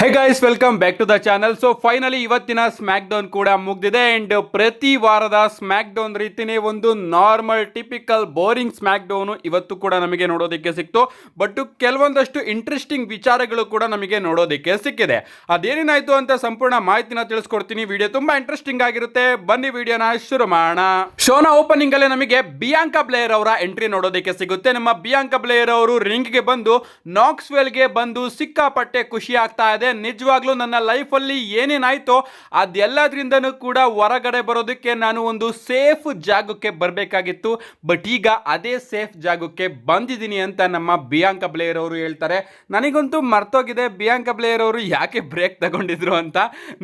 Hey guys, welcome back to the channel. So finally ಇವತ್ತಿನ SmackDown ಕೂಡ ಮುಗ್ದಿದೆ. And ಪ್ರತಿ ವಾರದ ಸ್ಮ್ಯಾಕ್ ಡೌನ್ ರೀತಿನೇ ಒಂದು normal typical boring SmackDown ಇವತ್ತು ಕೂಡ ನಮಗೆ ನೋಡೋದಕ್ಕೆ ಸಿಕ್ತು. ಬಟ್ ಕೆಲವೊಂದಷ್ಟು ಇಂಟ್ರೆಸ್ಟಿಂಗ್ ವಿಚಾರಗಳು ಕೂಡ ನಮಗೆ ನೋಡೋದಕ್ಕೆ ಸಿಕ್ಕಿದೆ. ಅದೇನೇನಾಯ್ತು ಅಂತ ಸಂಪೂರ್ಣ ಮಾಹಿತಿನ ತಿಳಿಸ್ಕೊಡ್ತೀನಿ. ವಿಡಿಯೋ ತುಂಬಾ ಇಂಟ್ರೆಸ್ಟಿಂಗ್ ಆಗಿರುತ್ತೆ. ಬನ್ನಿ ವಿಡಿಯೋನ ಶುರು ಮಾಡೋಣ. ಶೋನ ಓಪನಿಂಗ್ ಅಲ್ಲೇ ನಮಗೆ ಬಿಯಾಂಕಾ ಬ್ಲೇಯರ್ ಅವರ ಎಂಟ್ರಿ ನೋಡೋದಕ್ಕೆ ಸಿಗುತ್ತೆ. ನಮ್ಮ ಬಿಯಾಂಕಾ ಬ್ಲೇಯರ್ ಅವರು ರಿಂಗ್ ಗೆ ಬಂದು ನಾಕ್ಸ್ವೆಲ್ ಗೆ ಬಂದು ಸಿಕ್ಕಾಪಟ್ಟೆ ಖುಷಿ ಆಗ್ತಾ ಇದೆ. ನಿಜವಾಗ್ಲೂ ನನ್ನ ಲೈಫ್ ಅಲ್ಲಿ ಏನೇನಾಯ್ತೋ ಅದೆಲ್ಲದ್ರಿಂದನೂ ಕೂಡ ಹೊರಗಡೆ ಬರೋದಕ್ಕೆ ನಾನು ಒಂದು ಸೇಫ್ ಜಾಗಕ್ಕೆ ಬರಬೇಕಾಗಿತ್ತು. ಬಟ್ ಈಗ ಅದೇ ಸೇಫ್ ಜಾಗಕ್ಕೆ ಬಂದಿದ್ದೀನಿ ಅಂತ ನಮ್ಮ ಬಿಯಾಂಕಾ ಬ್ಲೇಯರ್ ಅವರು ಹೇಳ್ತಾರೆ. ನನಗಂತೂ ಮರ್ತೋಗಿದೆ ಬಿಯಾಂಕಾ ಬ್ಲೇಯರ್ ಅವರು ಯಾಕೆ ಬ್ರೇಕ್ ತಗೊಂಡಿದ್ರು ಅಂತ.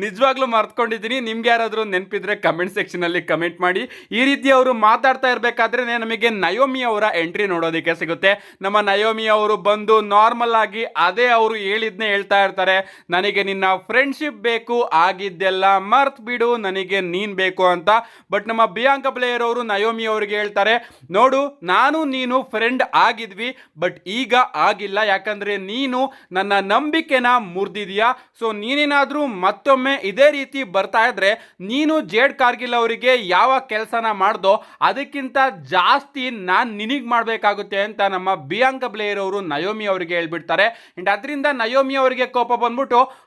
ನಿಜವಾಗ್ಲೂ ಮರ್ತ್ಕೊಂಡಿದ್ದೀನಿ. ನಿಮ್ಗೆ ಯಾರಾದರೂ ನೆನಪಿದ್ರೆ ಕಮೆಂಟ್ ಸೆಕ್ಷನ್ ಅಲ್ಲಿ ಕಮೆಂಟ್ ಮಾಡಿ. ಈ ರೀತಿ ಅವರು ಮಾತಾಡ್ತಾ ಇರಬೇಕಾದ್ರೆ ನಮಗೆ ನಯೋಮಿ ಅವರ ಎಂಟ್ರಿ ನೋಡೋದಕ್ಕೆ ಸಿಗುತ್ತೆ. ನಮ್ಮ ನಯೋಮಿ ಅವರು ಬಂದು ನಾರ್ಮಲ್ ಆಗಿ ಅದೇ ಅವರು ಹೇಳಿದ್ನೇ ಹೇಳ್ತಾ ಇರ್ತಾರೆ. ನನಗೆ ನಿನ್ನ ಫ್ರೆಂಡ್ಶಿಪ್ ಬೇಕು, ಆಗಿದ್ದೆಲ್ಲ ಮರ್ತ್ ಬಿಡು, ನನಗೆ ನೀನ್ ಬೇಕು ಅಂತ. ಬಟ್ ನಮ್ಮ ಬಿಯಾಂಕಾ ಬ್ಲೇಯರ್ ಅವರು ನಯೋಮಿ ಅವರಿಗೆ ಹೇಳ್ತಾರೆ, ನೋಡು ನಾನು ನೀನು ಫ್ರೆಂಡ್ ಆಗಿದ್ವಿ, ಬಟ್ ಈಗ ಆಗಿಲ್ಲ. ಯಾಕಂದ್ರೆ ನೀನು ನನ್ನ ನಂಬಿಕೆನ ಮುರಿದಿದೀಯಾ. ಸೊ ನೀನೇನಾದ್ರೂ ಮತ್ತೊಮ್ಮೆ ಇದೇ ರೀತಿ ಬರ್ತಾ ಇದ್ರೆ ನೀನು ಜೇಡ್ ಕಾರ್ಗಿಲ್ ಅವರಿಗೆ ಯಾವ ಕೆಲಸನ ಮಾಡ್ದೋ ಅದಕ್ಕಿಂತ ಜಾಸ್ತಿ ನಾನು ನಿನಗೆ ಮಾಡಬೇಕಾಗುತ್ತೆ ಅಂತ ನಮ್ಮ ಬಿಯಾಂಕಾ ಬ್ಲೇಯರ್ ಅವರು ನಯೋಮಿ ಅವರಿಗೆ ಹೇಳ್ಬಿಡ್ತಾರೆ. ಅಂಡ್ ಅದರಿಂದ ನಯೋಮಿ ಅವರಿಗೆ ಕೋಪ ಬಂದ್ಬಿಟ್ಟು,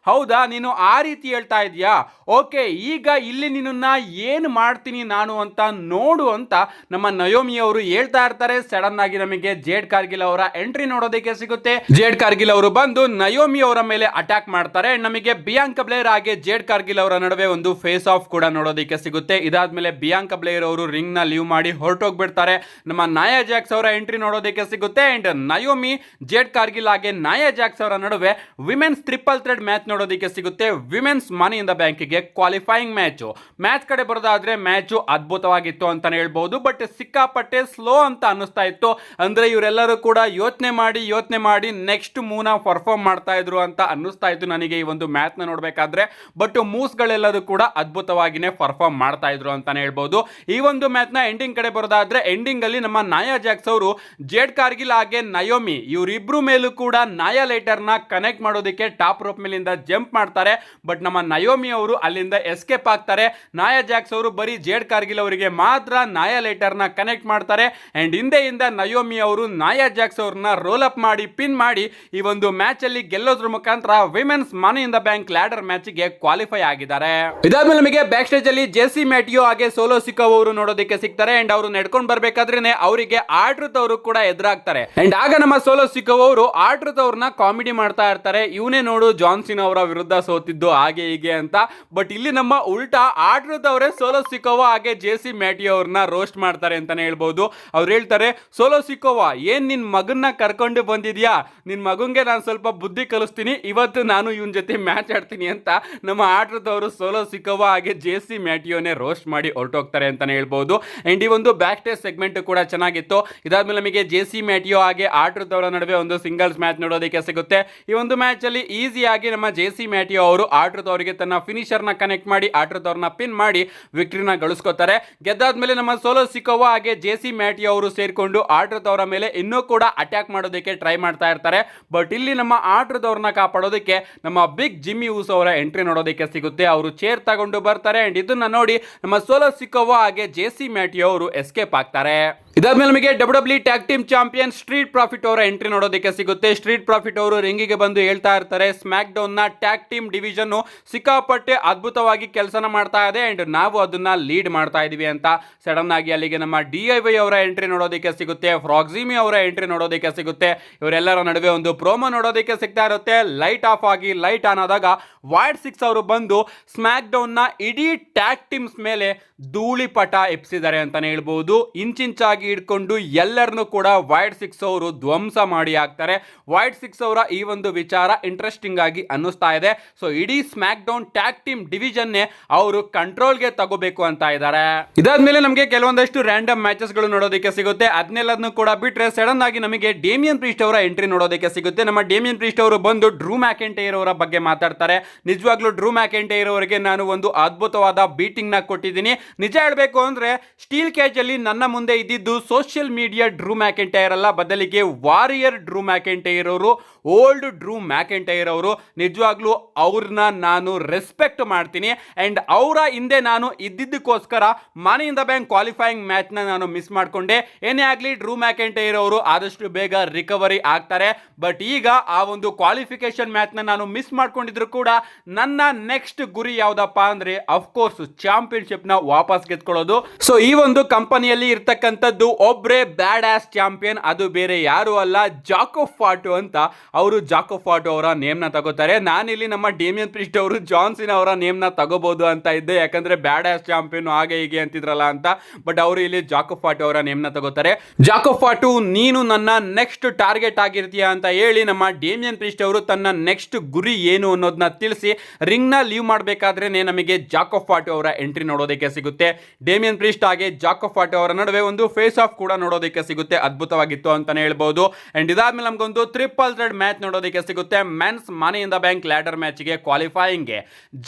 ಹೌದಾ ನೀನು ಆ ರೀತಿ ಹೇಳ್ತಾ ಇದೀಯಾ, ಓಕೆ ಈಗ ಇಲ್ಲಿ ನಿನ್ನ ಏನು ಮಾಡ್ತೀನಿ ನಾನು ಅಂತ ನೋಡು ಅಂತ ನಮ್ಮ ನಯೋಮಿ ಅವರು ಹೇಳ್ತಾ ಇರ್ತಾರೆ. ಸಡನ್ ಆಗಿ ನಮಗೆ ಜೇಡ್ ಕಾರ್ಗಿಲ್ ಅವರ ಎಂಟ್ರಿ ನೋಡೋದಕ್ಕೆ ಸಿಗುತ್ತೆ. ಜೇಡ್ ಕಾರ್ಗಿಲ್ ಅವರು ಬಂದು ನಯೋಮಿ ಅವರ ಮೇಲೆ ಅಟ್ಯಾಕ್ ಮಾಡ್ತಾರೆ. ನಮಗೆ ಬಿಯಾಂಕಾ ಬ್ಲೇಯರ್ ಹಾಗೆ ಜೇಡ್ ಕಾರ್ಗಿಲ್ ಅವರ ನಡುವೆ ಒಂದು ಫೇಸ್ ಆಫ್ ಕೂಡ ನೋಡೋದಕ್ಕೆ ಸಿಗುತ್ತೆ. ಇದಾದ್ಮೇಲೆ ಬಿಯಾಂಕಾ ಬ್ಲೇಯರ್ ಅವರು ರಿಂಗ್ ನ ಲೀವ್ ಮಾಡಿ ಹೊರಟೋಗ್ಬಿಡ್ತಾರೆ. ನಮ್ಮ ನಾಯಾ ಜಾಕ್ಸ್ ಅವರ ಎಂಟ್ರಿ ನೋಡೋದಕ್ಕೆ ಸಿಗುತ್ತೆ. ಅಂಡ್ ನಯೋಮಿ, ಜೇಡ್ ಕಾರ್ಗಿಲ್ ಹಾಗೆ ನಾಯಾ ಜಾಕ್ಸ್ ಅವರ ನಡುವೆ ವಿಮೆನ್ಸ್ ಟ್ರಿಪಲ್ ಥ್ರೆಡ್ ಮ್ಯಾಚ್ ನೋಡೋದಕ್ಕೆ ಸಿಗುತ್ತೆ. Women's money in the bank ಗೆ ಕ್ವಾಲಿಫೈಯಿಂಗ್ ಮ್ಯಾಚ್ ಕಡೆ ಬರೋದಾದ್ರೆ ಮ್ಯಾಚ್ ಅದ್ಭುತವಾಗಿತ್ತು ಅಂತಾನೆ ಹೇಳ್ಬಹುದು. ಬಟ್ ಸಿಕ್ಕಾಪಟ್ಟೆ ಸ್ಲೋ ಅಂತ ಅನ್ನಿಸ್ತಾ ಇತ್ತು. ಅಂದ್ರೆ ಇವರೆಲ್ಲರೂ ಕೂಡ ಯೋಚನೆ ಮಾಡಿ ನೆಕ್ಸ್ಟ್ ಮೂವ್ನ ಪರ್ಫಾರ್ಮ್ ಮಾಡ್ತಾ ಇದ್ರು ಅಂತ ಅನ್ನಿಸ್ತಾ ಇತ್ತು ನನಗೆ ಈ ಒಂದು ಮ್ಯಾಚ್ ನ ನೋಡ್ಬೇಕಾದ್ರೆ. ಬಟ್ ಮೂವ್ಸ್ ಗಳೆಲ್ಲರೂ ಕೂಡ ಅದ್ಭುತವಾಗಿನೇ ಪರ್ಫಾರ್ಮ್ ಮಾಡ್ತಾ ಇದ್ರು ಅಂತಾನೆ ಹೇಳ್ಬಹುದು. ಈ ಒಂದು ಮ್ಯಾಚ್ ನ ಎಂಡಿಂಗ್ ಕಡೆ ಬರೋದಾದ್ರೆ ಎಂಡಿಂಗ್ ಅಲ್ಲಿ ನಮ್ಮ ನಾಯಾ ಜಾಕ್ಸ್ ಅವರು ಜೇಡ್ ಕಾರ್ಗಿಲ್ ಹಾಗೆ ನಯೋಮಿ ಇವರಿಬ್ರು ಮೇಲೂ ಕೂಡ ನಾಯಾ ಲೈಟರ್ ನ ಕನೆಕ್ಟ್ ಮಾಡೋದಕ್ಕೆ ಟಾಪ್ ರೋಪ್ ಮೇಲಿಂದ ಜಂಪ್ ಮಾಡ್ತಾರೆ. ಬಟ್ ನಮ್ಮ ನಯೋಮಿ ಅವರು ಅಲ್ಲಿಂದ ಎಸ್ಕೇಪ್ ಆಗ್ತಾರೆ. ನಾಯಾ ಜಾಕ್ಸ್ ಅವರು ಬರೀ ಜೇಡ್ ಕಾರ್ಗಿಲ್ ಅವರಿಗೆ ಮಾತ್ರ ನಾಯಾ ಲೈಟರ್ ನ ಕನೆಕ್ಟ್ ಮಾಡ್ತಾರೆ. ಅಂಡ್ ಹಿಂದೆಯಿಂದ ನಯೋಮಿ ಅವರು ನಾಯಾ ಜಾಕ್ಸ್ ಅವ್ರನ್ನ ರೋಲ್ ಅಪ್ ಮಾಡಿ ಪಿನ್ ಮಾಡಿ ಈ ಒಂದು ಮ್ಯಾಚ್ ಅಲ್ಲಿ ಗೆಲ್ಲೋದ್ರ ಮುಖಾಂತರ women's money in the bank ladder match ಗೆ ಕ್ವಾಲಿಫೈ ಆಗಿದ್ದಾರೆ. ಇದಾದ್ಮೇಲೆ ನಮಗೆ ಬ್ಯಾಕ್ ಸ್ಟೇಜ್ ಅಲ್ಲಿ ಜೆಸಿ ಮ್ಯಾಟಿಯೋ ಹಾಗೆ ಸೋಲೋ ಸಿಕೋ ಅವರು ನೋಡೋದಕ್ಕೆ ಸಿಗ್ತಾರೆ. ಅಂಡ್ ಅವರು ನಡ್ಕೊಂಡು ಬರ್ಬೇಕಾದ್ರೆ ಅವರಿಗೆ ಆರ್ಟ್ರುತ್ ಅವರು ಕೂಡ ಎದುರಾಗ್ತಾರೆ. ಅಂಡ್ ಆಗ ನಮ್ಮ ಸೋಲೋ ಸಿಕೋ ಅವರು ಆರ್ಟ್ರುತ್ ಅವ್ರನ್ನ ಕಾಮಿಡಿ ಮಾಡ್ತಾ ಇರ್ತಾರೆ. ಇವನೇ ನೋಡು ಜಾನ್ಸಿನ್ ಅವರ ವಿರುದ್ಧ ಸೋತಿದ್ದು ಹಾಗೆ ಹೀಗೆ ಅಂತ. ಬಟ್ ಇಲ್ಲಿ ನಮ್ಮ ಉಲ್ಟಾ ಆರ್ಟ್ರುತ್ ಅವರೇ ಸೋಲೋ ಸಿಕೋವಾ ಹಾಗೆ ಜೆಸಿ ಮ್ಯಾಟಿಯೋ ಅವ್ರನ್ನ ರೋಸ್ಟ್ ಮಾಡ್ತಾರೆ ಅಂತಾನೆ ಹೇಳ್ಬಹುದು. ಅವ್ರು ಹೇಳ್ತಾರೆ, ಸೋಲೋ ಸಿಕೋವಾ ಏನ್ ನಿನ್ ಮಗನ್ನ ಕರ್ಕೊಂಡು ಬಂದಿದ್ಯಾ, ನಿನ್ ಮಗಂಗೆ ನಾನು ಸ್ವಲ್ಪ ಬುದ್ಧಿ ಕಲಿಸ್ತೀನಿ, ಇವತ್ತು ನಾನು ಇವನ್ ಜೊತೆ ಮ್ಯಾಚ್ ಆಡ್ತೀನಿ ಅಂತ ನಮ್ಮ ಆರ್ಟ್ರುತ್ ಅವರು ಸೋಲೋ ಸಿಕೋವಾ ಹಾಗೆ ಜೆಸಿ ಮ್ಯಾಟಿಯೋನೇ ರೋಸ್ಟ್ ಮಾಡಿ ಹೊರಟೋಗ್ತಾರೆ ಅಂತಾನೆ ಹೇಳ್ಬಹುದು. ಅಂಡ್ ಈ ಒಂದು ಬ್ಯಾಕ್ ಸ್ಟೇಜ್ ಸೆಗ್ಮೆಂಟ್ ಕೂಡ ಚೆನ್ನಾಗಿತ್ತು. ಇದಾದ್ಮೇಲೆ ನಮಗೆ ಜೆಸಿ ಮ್ಯಾಟಿಯೋ ಹಾಗೆ ಆರ್ಟ್ರುತ್ ಅವರ ನಡುವೆ ಒಂದು ಸಿಂಗಲ್ಸ್ ಮ್ಯಾಚ್ ನೋಡೋದಕ್ಕೆ ಸಿಗುತ್ತೆ. ಈ ಒಂದು ಮ್ಯಾಚ್ ಅಲ್ಲಿ ಈಸಿಯಾಗಿ ನಮ್ಮ ಜೆಸಿ ಮ್ಯಾಟಿಯೋ ಅವರು ಆರ್ಟ್ರುತ್ ಅವರಿಗೆ ತನ್ನ ಫಿನಿಶರ್ ನ ಕನೆಕ್ಟ್ ಮಾಡಿ ಆರ್ಟ್ರುತ್ ಅವ್ರನ್ನ ಪಿನ್ ಮಾಡಿ ವಿಕ್ಟರಿನ ಗಳಿಸ್ಕೊತಾರೆ. ಗೆದ್ದಾದ್ಮೇಲೆ ನಮ್ಮ ಸೋಲೋ ಸಿಕೋವಾ ಹಾಗೆ ಜೆಸಿ ಮ್ಯಾಟಿಯೋ ಅವರು ಸೇರ್ಕೊಂಡು ಆರ್ಟ್ರುತ್ ಅವರ ಮೇಲೆ ಇನ್ನೂ ಕೂಡ ಅಟ್ಯಾಕ್ ಮಾಡೋದಕ್ಕೆ ಟ್ರೈ ಮಾಡ್ತಾ ಇರ್ತಾರೆ. ಬಟ್ ಇಲ್ಲಿ ನಮ್ಮ ಆರ್ಟ್ರುತ್ ಅವ್ರನ್ನ ಕಾಪಾಡೋದಕ್ಕೆ ನಮ್ಮ ಬಿಗ್ ಜಿಮ್ಮಿ ಊಸೋ ಅವರ ಎಂಟ್ರಿ ನೋಡೋದಕ್ಕೆ ಸಿಗುತ್ತೆ. ಅವರು ಚೇರ್ ತಗೊಂಡು ಬರ್ತಾರೆ. ಅಂಡ್ ಇದನ್ನ ನೋಡಿ ನಮ್ಮ ಸೋಲೋ ಸಿಕೋವಾ ಹಾಗೆ ಜೆಸಿ ಮ್ಯಾಟಿಯೋ ಅವರು ಎಸ್ಕೇಪ್ ಆಗ್ತಾರೆ. ಇದಾದ್ಮೇಲೆ ನಮಗೆ W tag team champion street profit ಅವರ ಎಂಟ್ರಿ ನೋಡೋದಕ್ಕೆ ಸಿಗುತ್ತೆ. ಸ್ಟ್ರೀಟ್ ಪ್ರಾಫಿಟ್ ಅವರು ರಿಂಗಿಗೆ ಬಂದು ಹೇಳ್ತಾ ಇರ್ತಾರೆ, ಸ್ಮ್ಯಾಕ್ ಡೌನ್ ನ ಟ್ಯಾಗ್ ಟೀಮ್ ಡಿವಿಷನ್ ಸಿಕ್ಕಾಪಟ್ಟೆ ಅದ್ಭುತವಾಗಿ ಕೆಲಸನ ಮಾಡ್ತಾ ಇದೆ ಅಂಡ್ ನಾವು ಅದನ್ನ ಲೀಡ್ ಮಾಡ್ತಾ ಇದೀವಿ ಅಂತ. ಸಡನ್ ಆಗಿ ಅಲ್ಲಿಗೆ ನಮ್ಮ DIY ಅವರ ಎಂಟ್ರಿ ನೋಡೋದಕ್ಕೆ ಸಿಗುತ್ತೆ. ಫ್ರಾಕ್ಸಿಮಿ ಅವರ ಎಂಟ್ರಿ ನೋಡೋದಕ್ಕೆ ಸಿಗುತ್ತೆ. ಇವರೆಲ್ಲರ ನಡುವೆ ಒಂದು ಪ್ರೋಮೋ ನೋಡೋದಕ್ಕೆ ಸಿಗ್ತಾ ಇರುತ್ತೆ. ಲೈಟ್ ಆಫ್ ಆಗಿ ಲೈಟ್ ಆನ್ ಆದಾಗ ವೈಡ್ 6 ಅವರು ಬಂದು ಸ್ಮ್ಯಾಕ್ ಡೌನ್ ನ ಇಡೀ ಟ್ಯಾಗ್ ಟೀಮ್ಸ್ ಮೇಲೆ ಧೂಳಿಪಟ ಎಪ್ಸಿದ್ದಾರೆ ಅಂತಾನೆ ಹೇಳ್ಬಹುದು. ಇಂಚಿಂಚಾಗಿ ಹಿಡ್ಕೊಂಡು ಎಲ್ಲರನ್ನು ಕೂಡ ವೈಡ್ 6 ಅವರು ಧ್ವಂಸ ಮಾಡಿ ಹಾಕ್ತಾರೆ. ವೈಡ್ 6 ಅವರ ಈ ಒಂದು ವಿಚಾರ ಇಂಟ್ರೆಸ್ಟಿಂಗ್ ಆಗಿ ಅನ್ನಿಸ್ತಾ ಇದೆ. ಸೊ ಇಡೀ smack down tag team division ಅವರು ಕಂಟ್ರೋಲ್ಗೆ ತಗೋಬೇಕು ಅಂತ ಇದ್ದಾರೆ. ಇದಾದ್ಮೇಲೆ ನಮಗೆ ಕೆಲವೊಂದಷ್ಟು ರ್ಯಾಂಡಮ್ ಮ್ಯಾಚಸ್ ಗಳು ನೋಡೋದಕ್ಕೆ ಸಿಗುತ್ತೆ. ಅದನ್ನೆಲ್ಲದನ್ನು ಕೂಡ ಬಿಟ್ರೆ ಸಡನ್ ಆಗಿ ನಮಗೆ ಡೇಮಿಯನ್ ಪ್ರೀಸ್ಟ್ ಅವರ ಎಂಟ್ರಿ ನೋಡೋದಕ್ಕೆ ಸಿಗುತ್ತೆ. ನಮ್ಮ ಡೇಮಿಯನ್ ಪ್ರೀಸ್ಟ್ ಅವರು ಬಂದು ಡ್ರೂ ಮ್ಯಾಕೆಂಟೈರ್ ಅವರ ಬಗ್ಗೆ ಮಾತಾಡ್ತಾರೆ. ನಿಜವಾಗ್ಲೂ ಡ್ರೂ ಮ್ಯಾಕೆಂಟೈರ್ ಅವರಿಗೆ ನಾನು ಒಂದು ಅದ್ಭುತವಾದ ಬೀಟಿಂಗ್ ನ ಕೊಟ್ಟಿದ್ದೀನಿ. ನಿಜ ಹೇಳಬೇಕು ಅಂದ್ರೆ ಸ್ಟೀಲ್ ಕೇಜ್ ಅಲ್ಲಿ ನನ್ನ ಮುಂದೆ ಇದ್ದಿದ್ದು ಸೋಷಿಯಲ್ ಮೀಡಿಯಾ ಡ್ರೂ ಮ್ಯಾಕೆಂಟೈರ್ ಅಲ್ಲ, ಬದಲಿಗೆ ವಾರಿಯರ್ ಡ್ರೂ ಮ್ಯಾಕೆಂಟೈರ್ ಅವರು, ಓಲ್ಡ್ ಡ್ರೂ ಮ್ಯಾಕೆಂಟೈರ್ ಅವರು. ನಿಜವಾಗ್ಲೂ ಅವ್ರನ್ನ ನಾನು ರೆಸ್ಪೆಕ್ಟ್ ಮಾಡ್ತೀನಿ. ಅಂಡ್ ಅವರ ಹಿಂದೆ ನಾನು ಇದ್ದಿದ್ದಕ್ಕೋಸ್ಕರ money in the bank qualifying match ನಾನು ಮಿಸ್ ಮಾಡ್ಕೊಂಡೆ. ಏನೇ ಆಗಲಿ ಡ್ರೂ ಮ್ಯಾಕೆಂಟೈರ್ ಅವರು ಆದಷ್ಟು ಬೇಗ ರಿಕವರಿ ಆಗ್ತಾರೆ. ಬಟ್ ಈಗ ಆ ಒಂದು ಕ್ವಾಲಿಫಿಕೇಶನ್ ಮ್ಯಾಚ್ ನಾನು ಮಿಸ್ ಮಾಡ್ಕೊಂಡಿದ್ರು ಕೂಡ ನನ್ನ ನೆಕ್ಸ್ಟ್ ಗುರಿ ಯಾವ್ದಪ್ಪ ಅಂದ್ರೆ ಅಫ್ಕೋರ್ಸ್ ಚಾಂಪಿಯನ್ಶಿಪ್ ನ ವಾಪಸ್ ಗೆದ್ಕೊಳ್ಳೋದು. ಸೊ ಈ ಒಂದು ಕಂಪನಿಯಲ್ಲಿ ಇರ್ತಕ್ಕಂಥದ್ದು ಒಬ್ರೇ ಬ್ಯಾಡ್ ಆಸ್ ಚಾಂಪಿಯನ್, ಅದು ಬೇರೆ ಯಾರು ಅಲ್ಲ, ಜಾಕೋ ಫಾಟು ಅಂತ. ಅವರು ಜಾಕೋ ಫಾಟು ಅವರ ನೇಮ್ ನ ತಗೋತಾರೆ. ನಾನಿಲ್ಲಿ ನಮ್ಮ ಡೇಮಿಯನ್ ಪ್ರಿಸ್ಟ್ ಅವರು ಜಾನ್ಸಿನ್ ಅವರ ನೇಮ್ ನ ತಗೋಬಹುದು ಅಂತ ಇದ್ದೆ, ಯಾಕಂದ್ರೆ ಬ್ಯಾಡ್ ಆಸ್ ಚಾಂಪಿಯನ್ ಹಾಗೆ ಹೀಗೆ ಅಂತಿದ್ರಲ್ಲ ಅಂತ. ಬಟ್ ಅವರು ಇಲ್ಲಿ ಜಾಕೋ ಫಾಟು ಅವರ ನೇಮ್ ನ ತಗೋತಾರೆ. ಜಾಕೋ ಫಾಟು, ನೀನು ನನ್ನ ನೆಕ್ಸ್ಟ್ ಟಾರ್ಗೆಟ್ ಆಗಿರ್ತೀಯ ಅಂತ ಹೇಳಿ ನಮ್ಮ ಡೇಮಿಯನ್ ಪ್ರಿಸ್ಟ್ ಅವರು ತನ್ನ ನೆಕ್ಸ್ಟ್ ಗುರಿ ಏನು ಅನ್ನೋದನ್ನ ತಿಳಿಸಿ ರಿಂಗ್ ನ ಲೀವ್ ಮಾಡಬೇಕಾದ್ರೆ ನಮಗೆ ಜಾಕೋ ಫಾಟು ಅವರ ಎಂಟ್ರಿ ನೋಡೋದಕ್ಕೆ ಸಿಗುತ್ತೆ. ಡೇಮಿಯನ್ ಪ್ರಿಸ್ಟ್ ಹಾಗೆ ಜಾಕೋ ಫಾಟು ಅವರ ನಡುವೆ ಒಂದು ಫೇಸ್ ಆಫ್ ಕೂಡ ನೋಡೋದಕ್ಕೆ ಸಿಗುತ್ತೆ. ಅದ್ಭುತವಾಗಿತ್ತು ಅಂತಾನೆ ಹೇಳ್ಬಹುದು. ಅಂಡ್ ಇದಾದ್ಮೇಲೆ ನಮಗೊಂದು ಟ್ರಿಪಲ್ ಥ್ರೆಡ್ ಮ್ಯಾಚ್ ನೋಡೋದಕ್ಕೆ ಸಿಗುತ್ತೆ. Men's money in the bank ladder match ಗೆ ಕ್ವಾಲಿಫೈಯಿಂಗ್ ಗೆ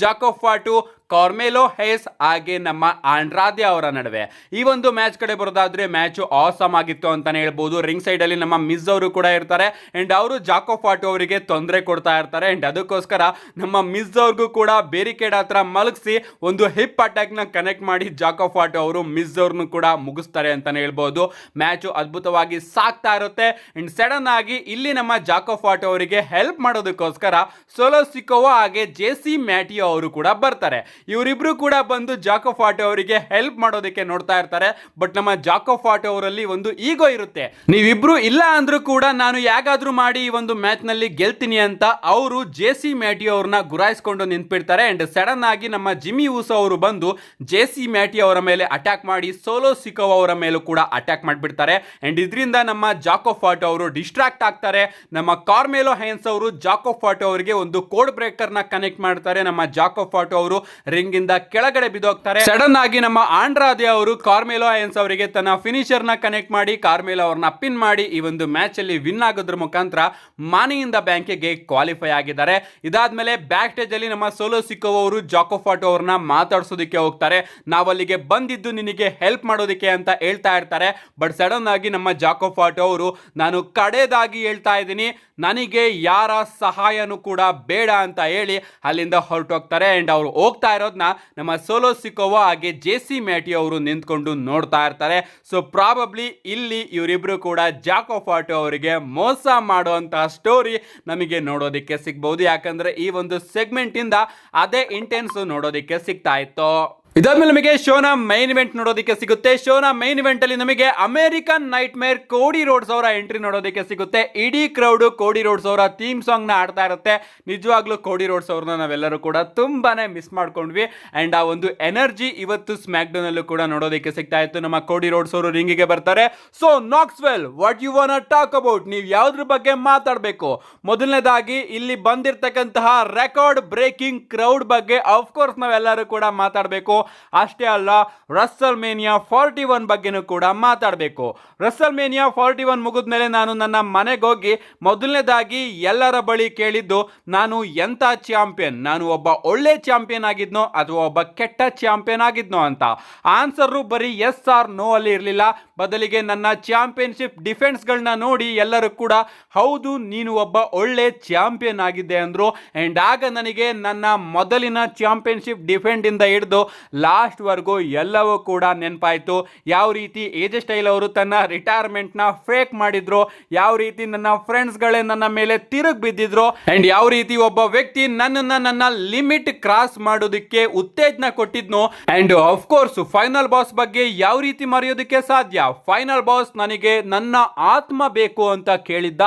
ಜಾಕೋ ಫಾಟು, ಕಾರ್ಮೆಲೋ ಹೇಸ್ ಹಾಗೆ ನಮ್ಮ ಆಂಡ್ರಾದೆ ಅವರ ನಡುವೆ. ಈ ಒಂದು ಮ್ಯಾಚ್ ಕಡೆ ಬರೋದಾದ್ರೆ ಮ್ಯಾಚ್ ಆಸಮ್ ಆಗಿತ್ತು ಅಂತಾನೆ ಹೇಳ್ಬಹುದು. ರಿಂಗ್ ಸೈಡ್ ಅಲ್ಲಿ ನಮ್ಮ ಮಿಸ್ ಅವರು ಕೂಡ ಇರ್ತಾರೆ ಅಂಡ್ ಅವರು ಜಾಕೋ ಫಾಟು ಅವರಿಗೆ ತೊಂದರೆ ಕೊಡ್ತಾ ಇರ್ತಾರೆ. ಅಂಡ್ ಅದಕ್ಕೋಸ್ಕರ ನಮ್ಮ ಮಿಸ್ ಅವ್ರಿಗೂ ಕೂಡ ಬೇರಿಕೇಡ್ ಹತ್ರ ಮಲಗಿಸಿ ಒಂದು ಹಿಪ್ ಅಟ್ಯಾಕ್ ನ ಕನೆಕ್ಟ್ ಮಾಡಿ ಜಾಕೋ ಫಾಟು ಅವರು ಮಿಸ್ ಅವ್ರನ್ನು ಕೂಡ ಮುಗಿಸ್ತಾರೆ ಅಂತಾನೆ ಹೇಳ್ಬಹುದು. ಮ್ಯಾಚ್ ಅದ್ಭುತವಾಗಿ ಸಾಕ್ತಾ ಇರುತ್ತೆ. ಅಂಡ್ ಸಡನ್ ಆಗಿ ಇಲ್ಲಿ ನಮ್ಮ ಜಾಕೋ ಫಾಟು ಅವರಿಗೆ ಹೆಲ್ಪ್ ಮಾಡೋದಕ್ಕೋಸ್ಕರ ಸೋಲೋ ಸಿಕೋವಾ ಹಾಗೆ ಜೆಸಿ ಮ್ಯಾಟಿಯೋ ಅವರು ಕೂಡ ಬರ್ತಾರೆ. ಇವರಿಬ್ರು ಕೂಡ ಬಂದು ಜಾಕೋ ಫಾಟು ಅವರಿಗೆ ಹೆಲ್ಪ್ ಮಾಡೋದಕ್ಕೆ ನೋಡ್ತಾ ಇರ್ತಾರೆ. ಬಟ್ ನಮ್ಮ ಜಾಕೋ ಫಾಟು ಅವರಲ್ಲಿ ಒಂದು ಈಗೋ ಇರುತ್ತೆ. ನೀವಿಬ್ರು ಇಲ್ಲ ಅಂದ್ರೂ ಕೂಡ ನಾನು ಯಾಗಾದ್ರೂ ಮಾಡಿ ಈ ಒಂದು ಮ್ಯಾಚ್ ನಲ್ಲಿ ಗೆಲ್ತೀನಿ ಅಂತ ಅವರು ಜೆಸಿ ಮ್ಯಾಟಿಯೋ ಅವ್ರನ್ನ ಗುರಾಯಿಸ್ಕೊಂಡು ನಿಂತ್ಬಿಡ್ತಾರೆ. ಅಂಡ್ ಸಡನ್ ಆಗಿ ನಮ್ಮ ಜಿಮ್ಮಿ ಊಸೋ ಅವರು ಬಂದು ಜೆಸಿ ಮ್ಯಾಟಿಯೋ ಅವರ ಮೇಲೆ ಅಟ್ಯಾಕ್ ಮಾಡಿ ಸೋಲೋ ಸಿಕೋವಾ ಅವರ ಮೇಲೂ ಕೂಡ ಅಟ್ಯಾಕ್ ಮಾಡಿಬಿಡ್ತಾರೆ. ಅಂಡ್ ಇದರಿಂದ ನಮ್ಮ ಜಾಕೋ ಫಾಟು ಅವರು ಡಿಸ್ಟ್ರಾಕ್ಟ್ ಆಗ್ತಾರೆ. ನಮ್ಮ ಕಾರ್ಮೆಲೋ ಹೈನ್ಸ್ ಅವರು ಜಾಕೋ ಫಾಟು ಅವರಿಗೆ ಒಂದು ಕೋಡ್ ಬ್ರೇಕರ್ ನ ಕನೆಕ್ಟ್ ಮಾಡ್ತಾರೆ. ನಮ್ಮ ಜಾಕೋ ಫಾಟು ಅವರು ರಿಂಗ್ ಇಂದ ಕೆಳಗಡೆ ಬಿದ್ದೋಗ್ತಾರೆ. ಸಡನ್ ಆಗಿ ನಮ್ಮ ಆಂಡ್ರಾದೆ ಅವರು ಕಾರ್ಮೆಲೋ ಹೈನ್ಸ್ ಅವರಿಗೆ ತನ್ನ ಫಿನಿಶರ್ ನ ಕನೆಕ್ಟ್ ಮಾಡಿ ಕಾರ್ಮೆಲೋ ಅವರನ್ನ ಪಿನ್ ಮಾಡಿ ಈ ಒಂದು ಮ್ಯಾಚ್ ಅಲ್ಲಿ ವಿನ್ ಆಗೋದ್ರ ಮುಖಾಂತರ ಮನಿ ಇನ್ ದ ಬ್ಯಾಂಕ್ ಗೆ ಕ್ವಾಲಿಫೈ ಆಗಿದ್ದಾರೆ. ಇದಾದ್ಮೇಲೆ ಬ್ಯಾಕ್ ಸ್ಟೇಜ್ ಅಲ್ಲಿ ನಮ್ಮ ಸೋಲೋ ಸಿಕೋವಾ ಅವರು ಜಾಕೋ ಫಾಟು ಅವ್ರನ್ನ ಮಾತಾಡ್ಸೋದಕ್ಕೆ ಹೋಗ್ತಾರೆ. ನಾವಲ್ಲಿಗೆ ಬಂದಿದ್ದು ನಿನಗೆ ಹೆಲ್ಪ್ ಮಾಡೋದಕ್ಕೆ ಅಂತ ಹೇಳ್ತಾ ಇರ್ತಾರೆ. ಬಟ್ ಸಡನ್ ಆಗಿ ನಮ್ಮ ಜಾಕೋ ಫಾಟು ಅವರು ನಾನು ಕಡೆದಾಗಿ ಹೇಳ್ತಾ ಇದ್ದೀನಿ, ನನಗೆ ಯಾರ ಸಹಾಯನೂ ಕೂಡ ಬೇಡ ಅಂತ ಹೇಳಿ ಅಲ್ಲಿಂದ ಹೊರಟೋಗ್ತಾರೆ. ಅಂಡ್ ಅವರು ಹೋಗ್ತಾ ಇರೋದನ್ನ ನಮ್ಮ ಸೋಲೋ ಸಿಕೋವಾ ಹಾಗೆ ಜೆಸಿ ಮ್ಯಾಟಿಯೋ ಅವರು ನಿಂತ್ಕೊಂಡು ನೋಡ್ತಾ ಇರ್ತಾರೆ. ಸೊ ಪ್ರಾಬಬ್ಲಿ ಇಲ್ಲಿ ಇವರಿಬ್ರು ಕೂಡ ಜಾಕೋ ಫಾಟು ಅವರಿಗೆ ಮೋಸ ಮಾಡುವಂತಹ ಸ್ಟೋರಿ ನಮಗೆ ನೋಡೋದಕ್ಕೆ ಸಿಗ್ಬಹುದು. ಯಾಕಂದ್ರೆ ಈ ಒಂದು ಸೆಗ್ಮೆಂಟ್ ಇಂದ ಅದೇ ಇಂಟೆನ್ಸ್ ನೋಡೋದಕ್ಕೆ ಸಿಗ್ತಾ ಇತ್ತು. ಇದಾದ್ಮೇಲೆ ನಮಗೆ ಶೋನ ಮೈನ್ ಇವೆಂಟ್ ನೋಡೋದಕ್ಕೆ ಸಿಗುತ್ತೆ. ಶೋನ ಮೈನ್ ಇವೆಂಟ್ ಅಲ್ಲಿ ನಮಗೆ ಅಮೆರಿಕನ್ ನೈಟ್ ಮೇರ್ ಕೋಡಿ ರೋಡ್ಸ್ ಅವರ ಎಂಟ್ರಿ ನೋಡೋದಕ್ಕೆ ಸಿಗುತ್ತೆ. ಇಡೀ ಕ್ರೌಡ್ ಕೋಡಿ ರೋಡ್ಸ್ ಅವರ ಥೀಮ್ ಸಾಂಗ್ ನ ಆಡ್ತಾ ಇರುತ್ತೆ. ನಿಜವಾಗ್ಲೂ ಕೋಡಿ ರೋಡ್ಸ್ ಅವ್ರನ್ನ ನಾವೆಲ್ಲರೂ ಕೂಡ ತುಂಬಾನೇ ಮಿಸ್ ಮಾಡ್ಕೊಂಡ್ವಿ. ಅಂಡ್ ಆ ಒಂದು ಎನರ್ಜಿ ಇವತ್ತು ಸ್ಮ್ಯಾಕ್ ಡೌನ್ ಅಲ್ಲೂ ಕೂಡ ನೋಡೋದಕ್ಕೆ ಸಿಗ್ತಾ ಇತ್ತು. ನಮ್ಮ ಕೋಡಿ ರೋಡ್ಸ್ ಅವರು ರಿಂಗಿಗೆ ಬರ್ತಾರೆ. So Knoxville, what you want to talk about? ನೀವು ಯಾವ್ದ್ರ ಬಗ್ಗೆ ಮಾತಾಡಬೇಕು? ಮೊದಲನೇದಾಗಿ ಇಲ್ಲಿ ಬಂದಿರತಕ್ಕಂತಹ ರೆಕಾರ್ಡ್ ಬ್ರೇಕಿಂಗ್ ಕ್ರೌಡ್ ಬಗ್ಗೆ ಆಫ್ಕೋರ್ಸ್ ನಾವೆಲ್ಲರೂ ಕೂಡ ಮಾತಾಡಬೇಕು. ಅಷ್ಟೇ ಅಲ್ಲ, ರಸಲ್ ಮೇನಿಯಾ 41 ಬಗ್ಗೆನೂ ಕೂಡ ಮಾತಾಡಬೇಕು. ರಸಲ್ ಮೇನಿಯಾ 41 ಮುಗಿದ್ಮೇಲೆ ನಾನು ನನ್ನ ಮನೆಗೆ ಹೋಗಿ ಮೊದಲನೇದಾಗಿ ಎಲ್ಲರ ಬಳಿ ಕೇಳಿದ್ದು, ನಾನು ಎಂತ ಚಾಂಪಿಯನ್, ನಾನು ಒಬ್ಬ ಒಳ್ಳೆ ಚಾಂಪಿಯನ್ ಆಗಿದ್ನೋ ಅಥವಾ ಒಬ್ಬ ಕೆಟ್ಟ ಚಾಂಪಿಯನ್ ಆಗಿದ್ನೋ ಅಂತ. ಆನ್ಸರ್ ಬರೀ ಎಸ್ ಆರ್ ನೋ ಅಲ್ಲಿ ಇರಲಿಲ್ಲ. ಬದಲಿಗೆ ನನ್ನ ಚಾಂಪಿಯನ್ಶಿಪ್ ಡಿಫೆನ್ಸ್ಗಳನ್ನ ನೋಡಿ ಎಲ್ಲರೂ ಕೂಡ ಹೌದು ನೀನು ಒಬ್ಬ ಒಳ್ಳೆ ಚಾಂಪಿಯನ್ ಆಗಿದ್ದೆ ಅಂದ್ರು. ಅಂಡ್ ಆಗ ನನಗೆ ನನ್ನ ಮೊದಲಿನ ಚಾಂಪಿಯನ್ಶಿಪ್ ಡಿಫೆಂಡ್ ಇಂದ ಹಿಡಿದು ಲಾಸ್ಟ್ ವರ್ಗೂ ಎಲ್ಲವೂ ಕೂಡ ನೆನಪಾಯ್ತು. ಯಾವ ರೀತಿ ಎಜೆ ಸ್ಟೈಲ್ ಅವರು ತನ್ನ ರಿಟೈರ್ಮೆಂಟ್ ನ ಫೇಕ್ ಮಾಡಿದ್ರು, ಯಾವ ರೀತಿ ನನ್ನ ಫ್ರೆಂಡ್ಸ್ ಗಳೇ ನನ್ನ ಮೇಲೆ ತಿರುಗಿ ಬಿದ್ದಿದ್ರು, ಅಂಡ್ ಯಾವ ರೀತಿ ಒಬ್ಬ ವ್ಯಕ್ತಿ ನನ್ನ ಲಿಮಿಟ್ ಕ್ರಾಸ್ ಮಾಡೋದಕ್ಕೆ ಉತ್ತೇಜನ ಕೊಟ್ಟಿದ್ನು. And of course final boss ಬಗ್ಗೆ ಯಾವ ರೀತಿ ಮರೆಯೋದಕ್ಕೆ ಸಾಧ್ಯ? ಫೈನಲ್ ಬಾಸ್ ನನಗೆ ನನ್ನ ಆತ್ಮ ಬೇಕು ಅಂತ ಕೇಳಿದ್ದ.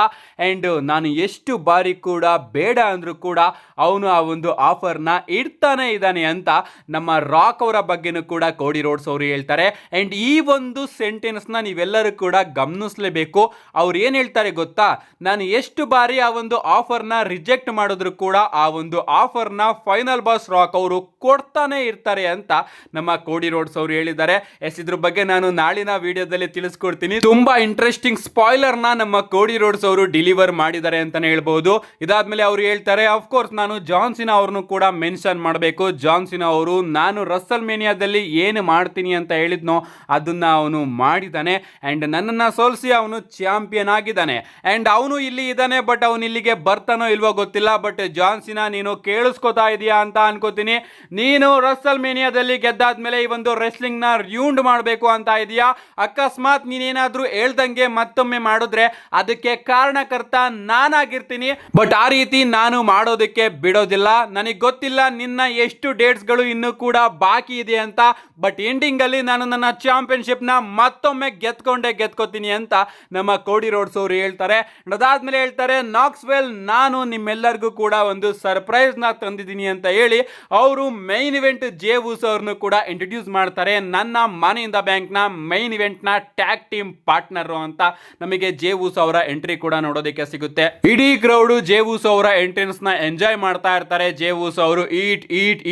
ಅಂಡ್ ನಾನು ಎಷ್ಟು ಬಾರಿ ಕೂಡ ಬೇಡ ಅಂದ್ರೂ ಕೂಡ ಅವನು ಆ ಒಂದು ಆಫರ್ ನ ಇಡ್ತಾನೆ ಇದ್ದಾನೆ ಅಂತ ನಮ್ಮ ರಾಕ್ ಅವರ ಬಗ್ಗೆನೂ ಕೂಡ ಕೋಡಿ ರೋಡ್ಸ್ ಅವರು ಹೇಳ್ತಾರೆ. ಅಂಡ್ ಈ ಒಂದು ಸೆಂಟೆನ್ಸ್ ನ ನೀವೆಲ್ಲರೂ ಕೂಡ ಗಮನಿಸಲೇಬೇಕು. ಅವ್ರು ಏನ್ ಹೇಳ್ತಾರೆ ಗೊತ್ತಾ? ನಾನು ಎಷ್ಟು ಬಾರಿ ಆ ಒಂದು ಆಫರ್ ನ ರಿಜೆಕ್ಟ್ ಮಾಡಿದ್ರು ಕೂಡ ಆ ಒಂದು ಆಫರ್ ನ ಫೈನಲ್ ಬಾಸ್ ರಾಕ್ ಅವರು ಕೊಡ್ತಾನೆ ಇರ್ತಾರೆ ಅಂತ ನಮ್ಮ ಕೋಡಿ ರೋಡ್ಸ್ ಅವರು ಹೇಳಿದ್ದಾರೆ. ಎಸ್, ಇದ್ರ ಬಗ್ಗೆ ನಾನು ನಾಳಿನ ವಿಡಿಯೋದಲ್ಲಿ ವಿಡಿಯೋದಲ್ಲಿ ತಿಳಿಸ್ಕೊಡ್ತೀನಿ. ತುಂಬಾ ಇಂಟ್ರೆಸ್ಟಿಂಗ್ ಸ್ಪಾಯ್ಲರ್ ನ ನಮ್ಮ ಕೋಡಿ ರೋಡ್ಸ್ ಅವರು ಡೆಲಿವರ್ ಮಾಡಿದ್ದಾರೆ ಅಂತಾನೆ ಹೇಳ್ಬಹುದು. ಇದಾದ್ಮೇಲೆ ಅವರು ಹೇಳ್ತಾರೆ, ಆಫ್ ಕೋರ್ಸ್ ನಾನು ಜಾನ್ ಸಿನಾ ಅವ್ರನ್ನು ಕೂಡ ಮೆನ್ಷನ್ ಮಾಡಬೇಕು. ಜಾನ್ ಸಿನಾ ಅವರು ನಾನು ರಸಲ್ ಮೇನಿಯಾದಲ್ಲಿ ಏನು ಮಾಡ್ತೀನಿ ಅಂತ ಹೇಳಿದ್ನೋ ಅದನ್ನ ಅವನು ಮಾಡಿದ್ದಾನೆ ಅಂಡ್ ನನ್ನನ್ನ ಸೋಲಿಸಿ ಅವನು ಚಾಂಪಿಯನ್ ಆಗಿದ್ದಾನೆ ಅಂಡ್ ಅವನು ಇಲ್ಲಿ ಇದ್ದಾನೆ. ಬಟ್ ಅವನು ಇಲ್ಲಿಗೆ ಬರ್ತಾನೋ ಇಲ್ವೋ ಗೊತ್ತಿಲ್ಲ. ಬಟ್ ಜಾನ್ ಸಿನಾ ನೀನು ಕೇಳಿಸ್ಕೊತಾ ಇದೀಯಾ ಅಂತ ಅನ್ಕೋತೀನಿ. ನೀನು ರಸಲ್ ಮೇನಿಯಾದಲ್ಲಿ ಗೆದ್ದಾದ್ಮೇಲೆ ಈ ಒಂದು ರೆಸ್ಲಿಂಗ್ ನ ರಿಯೂಂಡ್ ಮಾಡಬೇಕು ಅಂತ ಇದೆಯಾ? ಅಕಸ್ಮಾತ್ ನೀನೇನಾದ್ರೂ ಹೇಳ್ದಂಗೆ ಮತ್ತೊಮ್ಮೆ ಮಾಡಿದ್ರೆ ಅದಕ್ಕೆ ಕಾರಣಕರ್ತ ನಾನಾಗಿರ್ತೀನಿ. ಬಟ್ ಆ ರೀತಿ ನಾನು ಮಾಡೋದಕ್ಕೆ ಬಿಡೋದಿಲ್ಲ. ನನಗೆ ಗೊತ್ತಿಲ್ಲ ನಿನ್ನ ಎಷ್ಟು ಡೇಟ್ಸ್ ಗಳು ಇನ್ನೂ ಕೂಡ ಬಾಕಿ ಇದೆ ಅಂತ. ಬಟ್ ಎಂಡಿಂಗ್ ಅಲ್ಲಿ ನಾನು ನನ್ನ ಚಾಂಪಿಯನ್ಶಿಪ್ ನ ಮತ್ತೊಮ್ಮೆ ಗೆದ್ಕೋತೀನಿ ಅಂತ ನಮ್ಮ ಕೋಡಿ ರೋಡ್ಸ್ ಅವರು ಹೇಳ್ತಾರೆ. ಅದಾದ್ಮೇಲೆ ಹೇಳ್ತಾರೆ, ನಾಕ್ಸ್ವೆಲ್ ನಾನು ನಿಮ್ಮೆಲ್ಲರಿಗೂ ಕೂಡ ಒಂದು ಸರ್ಪ್ರೈಸ್ ನ ತಂದಿದ್ದೀನಿ ಅಂತ ಹೇಳಿ ಅವರು ಮೈನ್ ಇವೆಂಟ್ ಜೇ ಊಸೋ ಅವ್ರನ್ನು ಕೂಡ ಇಂಟ್ರೊಡ್ಯೂಸ್ ಮಾಡ್ತಾರೆ. ನನ್ನ ಮನಿ ಇನ್ ದ ಬ್ಯಾಂಕ್ ನ ಮೈನ್ ಇವೆಂಟ್ ನ ಟ್ಯಾಗ್ ಟೀಮ್ ಪಾರ್ಟ್ನರ್ ಅಂತ ನಮಗೆ ಜೇ ಊಸೋ ಅವರ ಎಂಟ್ರಿ ಕೂಡ ನೋಡೋದಕ್ಕೆ ಸಿಗುತ್ತೆ. ಇಡೀ ಕ್ರೌಡ್ ಜೇ ಊಸೋ ಅವರ ಎಂಟ್ರೆನ್ಸ್ ನ ಎಂಜಾಯ್ ಮಾಡ್ತಾ ಇರ್ತಾರೆ. ಜೇ ಊಸೋ ಅವರು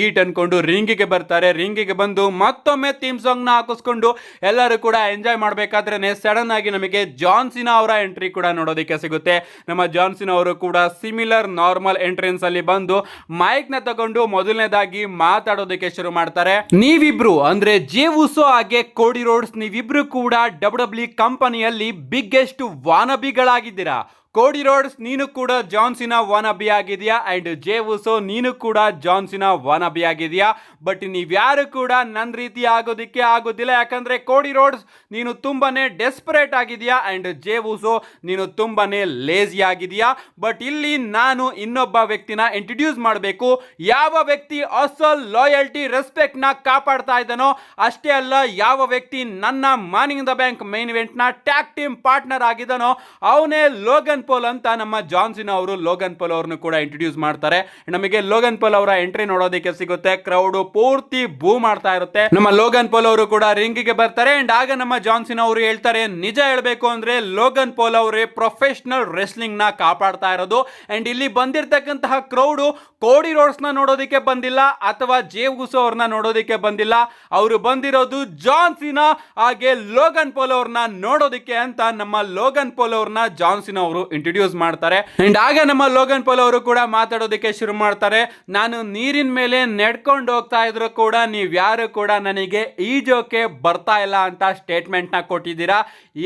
ಈಟ್ ಅನ್ಕೊಂಡು ರಿಂಗಿಗೆ ಬರ್ತಾರೆ. ರಿಂಗಿಗೆ ಬಂದು ಮತ್ತೊಮ್ಮೆ ಥೀಮ್ ಸಾಂಗ್ ನ ಹಾಕಿಸ್ಕೊಂಡು ಎಲ್ಲರೂ ಕೂಡ ಎಂಜಾಯ್ ಮಾಡಬೇಕಾದ್ರೆ ಸಡನ್ ಆಗಿ ನಮಗೆ ಜಾನ್ ಸಿನಾ ಅವರ ಎಂಟ್ರಿ ಕೂಡ ನೋಡೋದಕ್ಕೆ ಸಿಗುತ್ತೆ. ನಮ್ಮ ಜಾನ್ ಸಿನಾ ಅವರು ಕೂಡ ಸಿಮಿಲರ್ ನಾರ್ಮಲ್ ಎಂಟ್ರೆನ್ಸ್ ಅಲ್ಲಿ ಬಂದು ಮೈಕ್ ನ ತಗೊಂಡು ಮೊದಲನೇದಾಗಿ ಮಾತಾಡೋದಕ್ಕೆ ಶುರು ಮಾಡ್ತಾರೆ. ನೀವಿಬ್ರು ಅಂದ್ರೆ ಜೇ ಊಸೋ ಹಾಗೆ ಕೋಡಿ ರೋಡ್ಸ್ ನೀವಿಬ್ರು ಕೂಡ ಡಬ್ಲ್ಯೂ ಕಂಪನಿಯಲ್ಲಿ ಬಿಗ್ಗೆಸ್ಟ್ ವಾನಬಿಗಳಾಗಿದ್ದೀರಾ. ಕೋಡಿ ರೋಡ್ಸ್ ನೀನು ಕೂಡ ಜಾನ್ ಸಿನಾ ವಾನಬಿ ಆಗಿದೆಯಾ ಅಂಡ್ ಜೇ ಊಸೋ ನೀನು ಕೂಡ ಜಾನ್ ಸಿನಾ ವಾನಬಿ ಆಗಿದೆಯಾ. ಬಟ್ ನೀವ್ಯಾರು ಕೂಡ ನನ್ನ ರೀತಿ ಆಗೋದಿಕ್ಕೆ ಆಗೋದಿಲ್ಲ. ಯಾಕಂದ್ರೆ ಕೋಡಿ ರೋಡ್ಸ್ ನೀನು ತುಂಬಾನೇ ಡೆಸ್ಪರೇಟ್ ಆಗಿದೆಯಾ ಅಂಡ್ ಜೇ ಊಸೋ ನೀನು ತುಂಬಾನೇ ಲೇಜಿ ಆಗಿದೆಯಾ. ಬಟ್ ಇಲ್ಲಿ ನಾನು ಇನ್ನೊಬ್ಬ ವ್ಯಕ್ತಿನ ಇಂಟ್ರೊಡ್ಯೂಸ್ ಮಾಡಬೇಕು. ಯಾವ ವ್ಯಕ್ತಿ ಅಸಲ್ ಲಾಯಲ್ಟಿ ರೆಸ್ಪೆಕ್ಟ್ ನ ಕಾಪಾಡ್ತಾ ಇದ್ದಾನೋ ಅಷ್ಟೇ ಅಲ್ಲ, ಯಾವ ವ್ಯಕ್ತಿ ನನ್ನ money in the bank main event ನ ಟ್ಯಾಗ್ ಟೀಮ್ ಪಾರ್ಟ್ನರ್ ಆಗಿದ್ದಾನೋ ಅವನೇ ಲೋಗನ್ ಪೋಲ್ ಅಂತ ನಮ್ಮ ಜಾನ್ ಸಿನಾ ಅವರು ಲೋಗನ್ ಪೋಲ್ ಅವ್ರನ್ನು ಕೂಡ ಇಂಟ್ರೊಡ್ಯೂಸ್ ಮಾಡ್ತಾರೆ. ನಮಗೆ ಲೋಗನ್ ಪೋಲ್ ಅವರ ಎಂಟ್ರಿ ನೋಡೋದಕ್ಕೆ ಸಿಗುತ್ತೆ. ಕ್ರೌಡ್ ಪೂರ್ತಿ ಬೂ ಮಾಡ್ತಾ ಇರುತ್ತೆ. ನಮ್ಮ ಲೋಗನ್ ಪೋಲ್ ಅವರು ಕೂಡ ರಿಂಗಿಗೆ ಬರ್ತಾರೆ ಅಂಡ್ ಆಗ ನಮ್ಮ ಜಾನ್ ಸಿನಾ ಅವರು ಹೇಳ್ತಾರೆ, ನಿಜ ಹೇಳ್ಬೇಕು ಅಂದ್ರೆ ಲೋಗನ್ ಪೋಲ್ ಅವರೇ ಪ್ರೊಫೆಷನಲ್ ರೆಸ್ಲಿಂಗ್ ನ ಕಾಪಾಡ್ತಾ ಇರೋದು ಅಂಡ್ ಇಲ್ಲಿ ಬಂದಿರತಕ್ಕಂತಹ ಕ್ರೌಡ್ ಕೋಡಿ ರೋಡ್ಸ್ ನ ನೋಡೋದಕ್ಕೆ ಬಂದಿಲ್ಲ ಅಥವಾ ಜೇ ಊಸೋ ಅವ್ರನ್ನ ನೋಡೋದಕ್ಕೆ ಬಂದಿಲ್ಲ. ಅವರು ಬಂದಿರೋದು ಜಾನ್ ಸಿನಾ ಹಾಗೆ ಲೋಗನ್ ಪೋಲ್ ಅವ್ರನ್ನ ನೋಡೋದಕ್ಕೆ ಅಂತ ನಮ್ಮ ಲೋಗನ್ ಪೋಲ್ ಅವ್ರನ್ನ ಜಾನ್ ಸಿನಾ ಅವರು ಇಂಟ್ರೊಡ್ಯೂಸ್ ಮಾಡ್ತಾರೆ ಅಂಡ್ ಆಗ ನಮ್ಮ ಲೋಗನ್ ಪೋಲ್ ಅವರು ಕೂಡ ಮಾತಾಡೋದಕ್ಕೆ ಶುರು ಮಾಡ್ತಾರೆ. ನಾನು ನೀರಿನ ಮೇಲೆ ನಡ್ಕೊಂಡು ಹೋಗ್ತಾ ಇದ್ರು ಕೂಡ ನೀವ್ ಯಾರು ಕೂಡ ನನಗೆ ಈಜೋಕೆ ಬರ್ತಾ ಇಲ್ಲ ಅಂತ ಸ್ಟೇಟ್ಮೆಂಟ್ ನ ಕೊಟ್ಟಿದ್ದೀರಾ.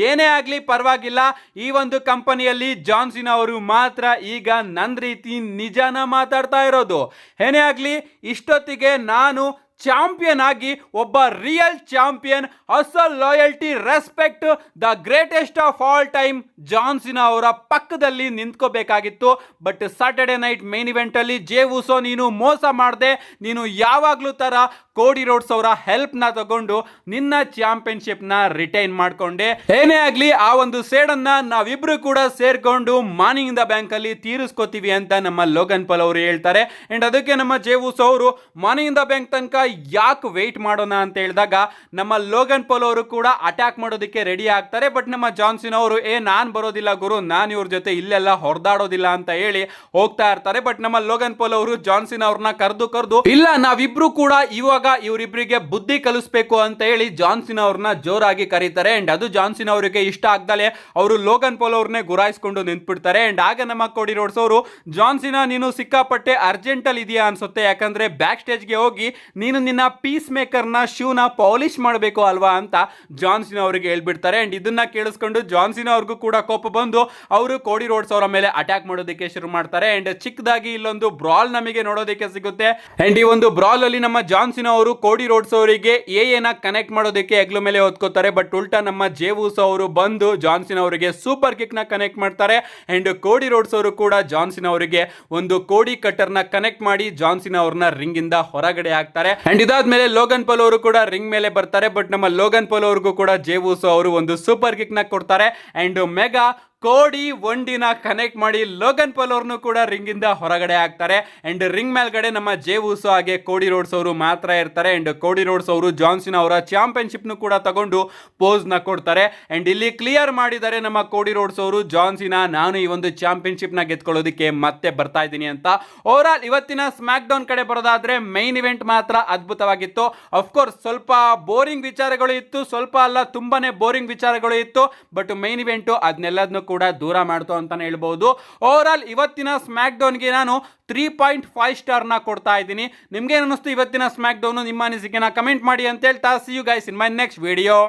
ಏನೇ ಆಗ್ಲಿ ಪರವಾಗಿಲ್ಲ, ಈ ಒಂದು ಕಂಪನಿಯಲ್ಲಿ ಜಾನ್ ಸಿನಾ ಅವರು ಮಾತ್ರ ಈಗ ನನ್ನ ರೀತಿ ನಿಜಾನ ಮಾತಾಡ್ತಾ ಇರೋದು. ಏನೇ ಆಗ್ಲಿ ಇಷ್ಟೊತ್ತಿಗೆ ನಾನು ಚಾಂಪಿಯನ್ ಆಗಿ ಒಬ್ಬ ರಿಯಲ್ ಚಾಂಪಿಯನ್, ಅಸಲ್ loyalty respect the greatest of all time John Cena ಅವರ ಪಕ್ಕದಲ್ಲಿ ನಿಂತ್ಕೋಬೇಕಾಗಿತ್ತು. But Saturday night main event ಅಲ್ಲಿ ಜೇ ಊಸೋ ನೀನು ಮೋಸ ಮಾಡದೆ, ನೀನು ಯಾವಾಗ್ಲೂ ತರ ಕೋಡಿ ರೋಡ್ಸ್ ಅವರ ಹೆಲ್ಪ್ ನ ತಗೊಂಡು ನಿನ್ನ ಚಾಂಪಿಯನ್ಶಿಪ್ ನ ರಿಟೈನ್ ಮಾಡ್ಕೊಂಡೆ. ಏನೇ ಆಗ್ಲಿ ಆ ಒಂದು ಸೇಡನ್ನ ನಾವಿಬ್ರು ಕೂಡ ಸೇರ್ಕೊಂಡು ಮನಿ ಇನ್ ದ ಬ್ಯಾಂಕ್ ಅಲ್ಲಿ ತೀರಿಸ್ಕೋತೀವಿ ಅಂತ ನಮ್ಮ ಲೋಗನ್ ಪಾಲ್ ಅವರು ಹೇಳ್ತಾರೆ. ಅಂಡ್ ಅದಕ್ಕೆ ನಮ್ಮ ಜೇ ಊಸೋ ಅವರು ಮನಿ ಇನ್ ದ ಬ್ಯಾಂಕ್ ತನಕ ಯಾಕೆ ವೆಯ್ಟ್ ಮಾಡೋಣ ಅಂತ ಹೇಳಿದಾಗ ನಮ್ಮ ಲೋಗನ್ ಪಾಲ್ ಅವರು ಕೂಡ ಅಟ್ಯಾಕ್ ಮಾಡೋದಕ್ಕೆ ರೆಡಿ ಆಗ್ತಾರೆ. ಬಟ್ ನಮ್ಮ ಜಾನ್ ಸಿನಾ ಅವರು ನಾನ್ ಬರೋದಿಲ್ಲ ಗುರು, ನಾನು ಇವ್ರ ಜೊತೆ ಇಲ್ಲೆಲ್ಲ ಹೊಡೆದಾಡೋದಿಲ್ಲ ಅಂತ ಹೇಳಿ ಹೋಗ್ತಾ ಇರ್ತಾರೆ. ಬಟ್ ನಮ್ಮ ಲೋಗನ್ ಪಾಲ್ ಅವರು ಜಾನ್ ಸಿನಾ ಅವ್ರನ್ನ ಕರೆದು ಇಲ್ಲ ನಾವಿಬ್ರು ಕೂಡ ಇವಾಗ ಇವರಿಬ್ಬರಿಗೆ ಬುದ್ಧಿ ಕಲಿಸ್ಬೇಕು ಅಂತ ಹೇಳಿ ಜಾನ್ ಸಿನಾ ಅವ್ರನ್ನ ಜೋರಾಗಿ ಕರೀತಾರೆ. ಅಂಡ್ ಅದು ಜಾನ್ ಸಿನಾ ಅವರಿಗೆ ಇಷ್ಟ ಆಗ್ದಲೆ ಅವರು ಲೋಗನ್ ಪಾಲ್ ಅವ್ರನ್ನೇ ಗುರಾಯಿಸ್ಕೊಂಡು ನಿಂತ್ಬಿಡ್ತಾರೆ. ಅಂಡ್ ಆಗ ನಮ್ಮ ಕೋಡಿ ರೋಡ್ಸ್ ಅವರು ಜಾನ್ ಸಿನಾ ನೀನು ಸಿಕ್ಕಾಪಟ್ಟೆ ಅರ್ಜೆಂಟ್ ಅಲ್ಲಿ ಇದೆಯಾ ಅನ್ಸುತ್ತೆ, ಯಾಕಂದ್ರೆ ಬ್ಯಾಕ್ ಸ್ಟೇಜ್ಗೆ ಹೋಗಿ ನೀನು ನಿನ್ನ ಪೀಸ್ ಮೇಕರ್ ನ ಶೂನ ಪಾಲಿಶ್ ಮಾಡಬೇಕು ಅಲ್ವಾ ಅಂತ ಜಾನ್ ಸಿನಾ ಅವರಿಗೆ ಹೇಳ್ಬಿಡ್ತಾರೆ. ಅಂಡ್ ಇದನ್ನ ಕೇಳಿಸ್ಕೊಂಡು ಜಾನ್ ಸಿನಾ ಅವ್ರಿಗೂ ಕೂಡ ಕೋಪ ಬಂದು ಅವರು ಕೋಡಿ ರೋಡ್ಸ್ ಅವರ ಮೇಲೆ ಅಟ್ಯಾಕ್ ಮಾಡೋದಕ್ಕೆ ಶುರು ಮಾಡ್ತಾರೆ. ಅಂಡ್ ಚಿಕ್ಕದಾಗಿ ಇಲ್ಲೊಂದು ಬ್ರಾಲ್ ನಮಗೆ ನೋಡೋದಕ್ಕೆ ಸಿಗುತ್ತೆ. ಅಂಡ್ ಈ ಒಂದು ಬ್ರಾಲ್ ಅಲ್ಲಿ ನಮ್ಮ ಜಾನ್ ಸಿನಾ ಅವರು ಕೋಡಿ ರೋಡ್ಸ್ ಅವರಿಗೆ ಏನ ಕನೆಕ್ಟ್ ಮಾಡೋದಕ್ಕೆ ಹೆಗ್ಲ ಮೇಲೆ ಹೊತ್ಕೋತಾರೆ. ಬಟ್ ಉಲ್ಟಾ ನಮ್ಮ ಜೇ ಊಸೋ ಅವರು ಬಂದು ಜಾನ್ ಸಿನಾ ಅವರಿಗೆ ಸೂಪರ್ ಕಿಕ್ ನ ಕನೆಕ್ಟ್ ಮಾಡ್ತಾರೆ. ಅಂಡ್ ಕೋಡಿ ರೋಡ್ಸ್ ಅವರು ಕೂಡ ಜಾನ್ ಸಿನಾ ಅವರಿಗೆ ಒಂದು ಕೋಡಿ ಕಟ್ಟರ್ ನ ಕನೆಕ್ಟ್ ಮಾಡಿ ಜಾನ್ ಸಿನಾ ಅವ್ರನ್ನ ರಿಂಗ್ ಇಂದ ಹೊರಗಡೆ ಹಾಕ್ತಾರೆ. ಅಂಡ್ ಇದಾದ್ಮೇಲೆ ಲೋಗನ್ ಪಾಲ್ ಅವರು ಕೂಡ ರಿಂಗ್ ಮೇಲೆ ಬರ್ತಾರೆ. ಬಟ್ ನಮ್ಮ ಲೋಗನ್ ಪಾಲ್ ಅವ್ರಿಗೂ ಕೂಡ ಜೇ ಊಸೋ ಅವರು ಒಂದು ಸೂಪರ್ ಕಿಕ್ ನ ಕೊಡ್ತಾರೆ. ಅಂಡ್ ಮೆಗಾ ಕೋಡಿ ಒಂಡಿನ ಕನೆಕ್ಟ್ ಮಾಡಿ ಲೋಗನ್ ಪಾಲ್ ಅವ್ರನ್ನು ಕೂಡ ರಿಂಗ್ ಇಂದ ಹೊರಗಡೆ ಆಗ್ತಾರೆ. ಅಂಡ್ ರಿಂಗ್ ಮೇಲ್ಗಡೆ ನಮ್ಮ ಜೇ ಉಸೋ ಹಾಗೆ ಕೋಡಿ ರೋಡ್ಸ್ ಅವರು ಮಾತ್ರ ಇರ್ತಾರೆ. ಅಂಡ್ ಕೋಡಿ ರೋಡ್ಸ್ ಅವರು ಜಾನ್ ಸಿನಾ ಅವರ ಚಾಂಪಿಯನ್ಶಿಪ್ ನು ಕೂಡ ತಗೊಂಡು ಪೋಸ್ ನ ಕೊಡ್ತಾರೆ. ಅಂಡ್ ಇಲ್ಲಿ ಕ್ಲಿಯರ್ ಮಾಡಿದ್ದಾರೆ ನಮ್ಮ ಕೋಡಿ ರೋಡ್ಸ್ ಅವರು, ಜಾನ್ ಸಿನಾ ನಾನು ಈ ಒಂದು ಚಾಂಪಿಯನ್ಶಿಪ್ ನ ಗೆದ್ಕೊಳ್ಳೋದಕ್ಕೆ ಮತ್ತೆ ಬರ್ತಾ ಇದ್ದೀನಿ ಅಂತ. ಓವರ್ ಆಲ್ ಇವತ್ತಿನ ಸ್ಮ್ಯಾಕ್ ಡೌನ್ ಕಡೆ ಬರೋದಾದ್ರೆ ಮೈನ್ ಇವೆಂಟ್ ಮಾತ್ರ ಅದ್ಭುತವಾಗಿತ್ತು. ಅಫ್ಕೋರ್ಸ್ ಸ್ವಲ್ಪ ಬೋರಿಂಗ್ ವಿಚಾರಗಳು ಇತ್ತು, ಸ್ವಲ್ಪ ಅಲ್ಲ ತುಂಬಾನೇ ಬೋರಿಂಗ್ ವಿಚಾರಗಳು ಇತ್ತು. ಬಟ್ ಮೈನ್ ಇವೆಂಟ್ ಅದನ್ನೆಲ್ಲದನ್ನು ಕೂಡ ದೂರ ಮಾಡ್ತು ಅಂತಾನೆ ಹೇಳ್ಬಹುದು. ಓವರ್ ಆಲ್ ಇವತ್ತಿನ ಸ್ಮ್ಯಾಕ್ ಡೌನ್ಗೆ ನಾನು 3.5 ಸ್ಟಾರ್ ನ ಕೊಡ್ತಾ ಇದ್ದೀನಿ. ನಿಮ್ಗೆ ಏನಿಸ್ತು ಇವತ್ತಿನ ಸ್ಮ್ಯಾಕ್ ಡೌನ್? ನಿಮ್ಮ ಅನಿಸಿಕೆನ ಕಮೆಂಟ್ ಮಾಡಿ ಅಂತ ಹೇಳ್ತಾ see you guys in my next video.